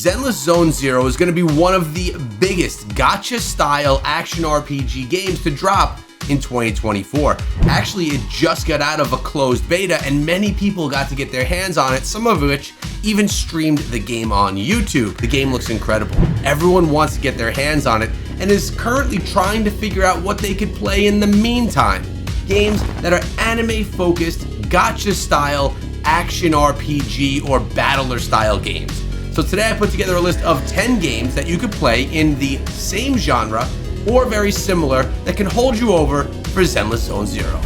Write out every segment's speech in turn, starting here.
Zenless Zone Zero is going to be one of the biggest gacha-style action RPG games to drop in 2024. Actually, it just got out of a closed beta and many people got to get their hands on it, some of which even streamed the game on YouTube. The game looks incredible. Everyone wants to get their hands on it and is currently trying to figure out what they could play in the meantime. Games that are anime-focused, gacha-style, action RPG, or battler-style games. So today I put together a list of 10 games that you could play in the same genre or very similar that can hold you over for Zenless Zone Zero.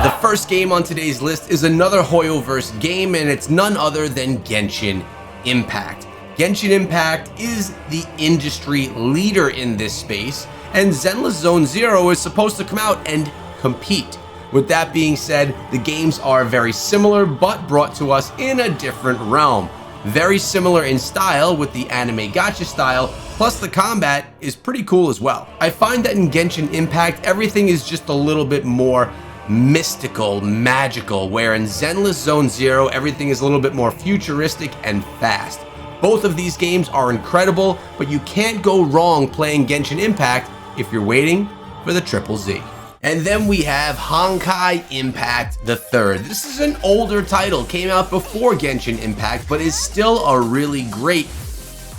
The first game on today's list is another Hoyoverse game, and it's none other than Genshin Impact. Genshin Impact is the industry leader in this space, and Zenless Zone Zero is supposed to come out and compete. With that being said, the games are very similar but brought to us in a different realm. Very similar in style with the anime gacha style, plus the combat is pretty cool as well. I find that in Genshin Impact, everything is just a little bit more mystical, magical, where in Zenless Zone Zero, everything is a little bit more futuristic and fast. Both of these games are incredible, but you can't go wrong playing Genshin Impact if you're waiting for the Triple Z. And then we have Hanai Impact the Third. This is an older title, came out before Genshin Impact, but is still a really great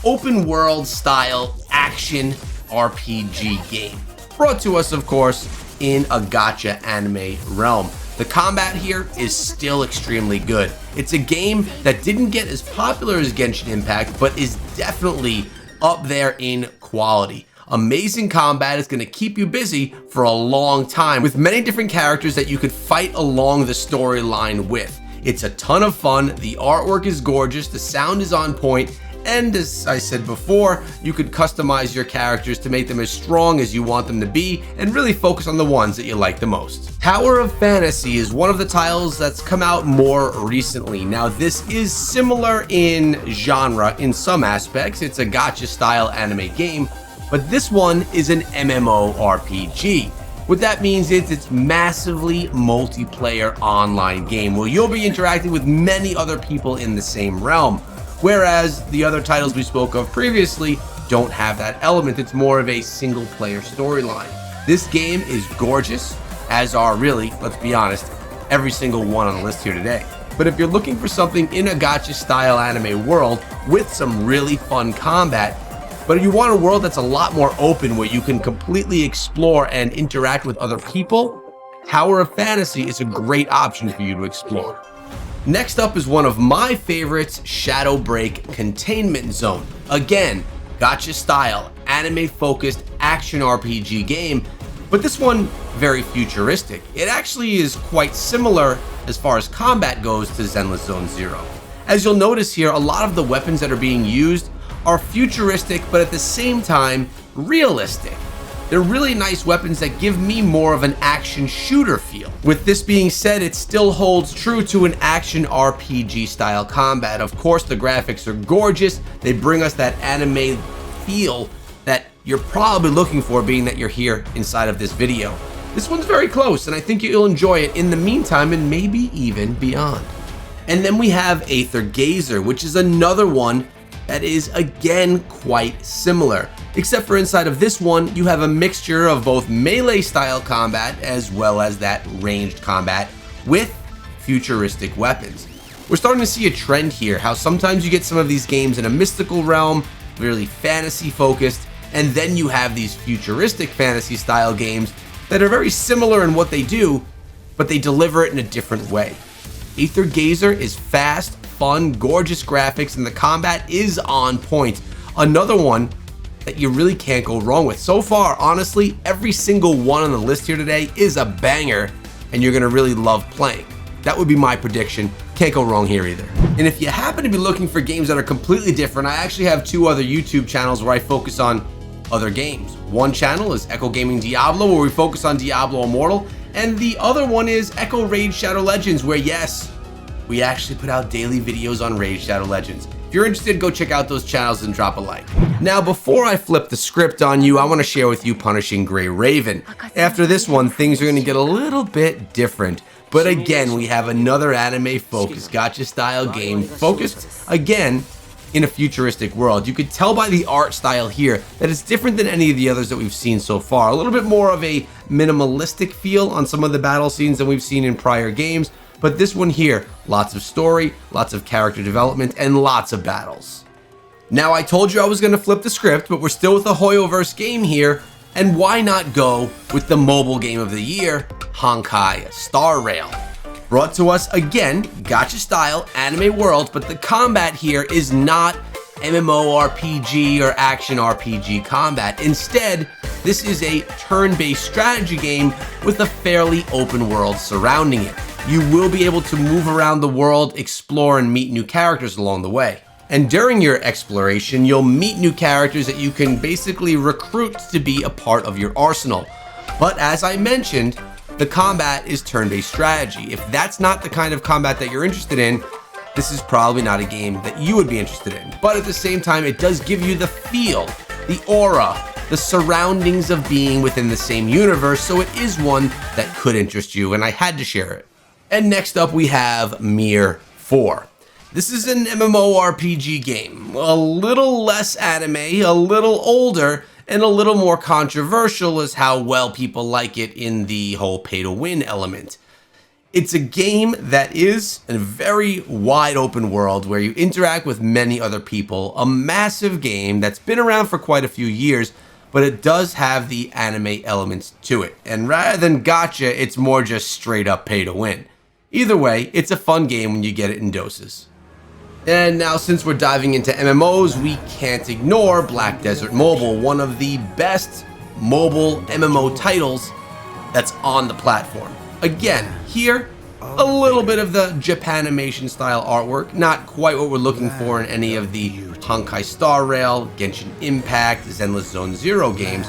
open world style action RPG game. Brought to us, of course, in a gacha anime realm. The combat here is still extremely good. It's a game that didn't get as popular as Genshin Impact, but is definitely up there in quality. Amazing combat is going to keep you busy for a long time with many different characters that you could fight along the storyline with. It's a ton of fun, the artwork is gorgeous, the sound is on point, and as I said before, you could customize your characters to make them as strong as you want them to be and really focus on the ones that you like the most. Tower of Fantasy is one of the titles that's come out more recently. Now this is similar in genre in some aspects. It's a gacha style anime game, but this one is an MMORPG. What that means is it's massively multiplayer online game where you'll be interacting with many other people in the same realm. Whereas the other titles we spoke of previously don't have that element. It's more of a single player storyline. This game is gorgeous, as are really, let's be honest, every single one on the list here today. But if you're looking for something in a gacha style anime world with some really fun combat, but you want a world that's a lot more open where you can completely explore and interact with other people, Tower of Fantasy is a great option for you to explore. Next up is one of my favorites, Shadowbreak Containment Zone. Again, gacha style, anime focused action RPG game, but this one very futuristic. It actually is quite similar as far as combat goes to Zenless Zone Zero. As you'll notice here, a lot of the weapons that are being used are futuristic, but at the same time, realistic. They're really nice weapons that give me more of an action shooter feel. With this being said, it still holds true to an action RPG style combat. Of course, the graphics are gorgeous. They bring us that anime feel that you're probably looking for, being that you're here inside of this video. This one's very close, and I think you'll enjoy it in the meantime and maybe even beyond. And then we have Aethergazer, which is another one that is again quite similar, except for inside of this one you have a mixture of both melee style combat as well as that ranged combat with futuristic weapons. We're starting to see a trend here, how sometimes you get some of these games in a mystical realm, really fantasy focused, and then you have these futuristic fantasy style games that are very similar in what they do, but they deliver it in a different way. Aethergazer is fast, fun, gorgeous graphics, and the combat is on point. Another one that you really can't go wrong with. So far, honestly, every single one on the list here today is a banger, and you're gonna really love playing. That would be my prediction. Can't go wrong here either. And if you happen to be looking for games that are completely different, I actually have two other YouTube channels where I focus on other games. One channel is Echo Gaming Diablo, where we focus on Diablo Immortal, and the other one is Echo Raid Shadow Legends, where yes, we actually put out daily videos on Raid Shadow Legends. If you're interested, go check out those channels and drop a like. Now, before I flip the script on you, I want to share with you Punishing Gray Raven. After this one, things are going to get a little bit different. But again, we have another anime-focused gacha-style game focused, again, in a futuristic world. You could tell by the art style here that it's different than any of the others that we've seen so far. A little bit more of a minimalistic feel on some of the battle scenes than we've seen in prior games, but this one here, lots of story, lots of character development, and lots of battles. Now, I told you I was going to flip the script, but we're still with a Hoyoverse game here, and why not go with the mobile game of the year, Hanai Star Rail. Brought to us again, gacha style, anime world, but the combat here is not MMORPG or action RPG combat. Instead, this is a turn-based strategy game with a fairly open world surrounding it. You will be able to move around the world, explore, and meet new characters along the way. And during your exploration, you'll meet new characters that you can basically recruit to be a part of your arsenal. But as I mentioned, the combat is turn-based strategy. If that's not the kind of combat that you're interested in, this is probably not a game that you would be interested in. But at the same time, it does give you the feel, the aura, the surroundings of being within the same universe, so it is one that could interest you, and I had to share it. And next up, we have Mir 4. This is an MMORPG game, a little less anime, a little older, and a little more controversial as how well people like it in the whole pay-to-win element. It's a game that is a very wide open world where you interact with many other people, a massive game that's been around for quite a few years, but it does have the anime elements to it. And rather than gacha, it's more just straight up pay-to-win. Either way, it's a fun game when you get it in doses. And now, since we're diving into MMOs, we can't ignore Black Desert Mobile, one of the best mobile MMO titles that's on the platform. Again, here, a little bit of the Japanimation style artwork, not quite what we're looking for in any of the Hanai Star Rail, Genshin Impact, Zenless Zone Zero games,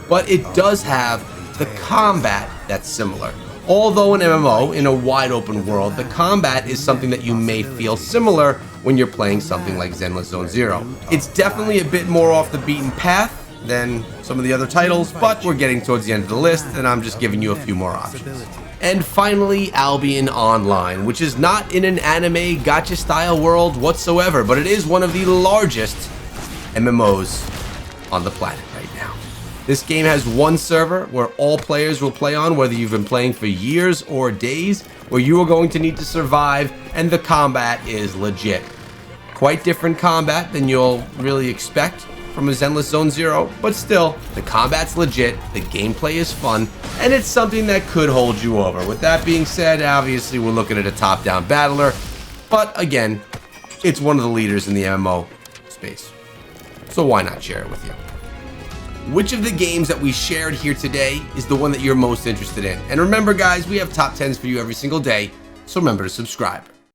but it does have the combat that's similar. Although an MMO in a wide open world, the combat is something that you may feel similar when you're playing something like Zenless Zone Zero. It's definitely a bit more off the beaten path than some of the other titles, but we're getting towards the end of the list, and I'm just giving you a few more options. And finally, Albion Online, which is not in an anime gacha style world whatsoever, but it is one of the largest MMOs on the planet right now. This game has one server where all players will play on, whether you've been playing for years or days, where you are going to need to survive, and the combat is legit. Quite different combat than you'll really expect from a Zenless Zone Zero, but still, the combat's legit, the gameplay is fun, and it's something that could hold you over. With that being said, obviously we're looking at a top-down battler, but again, it's one of the leaders in the MMO space. So why not share it with you? Which of the games that we shared here today is the one that you're most interested in? And remember guys, we have top 10s for you every single day, so remember to subscribe.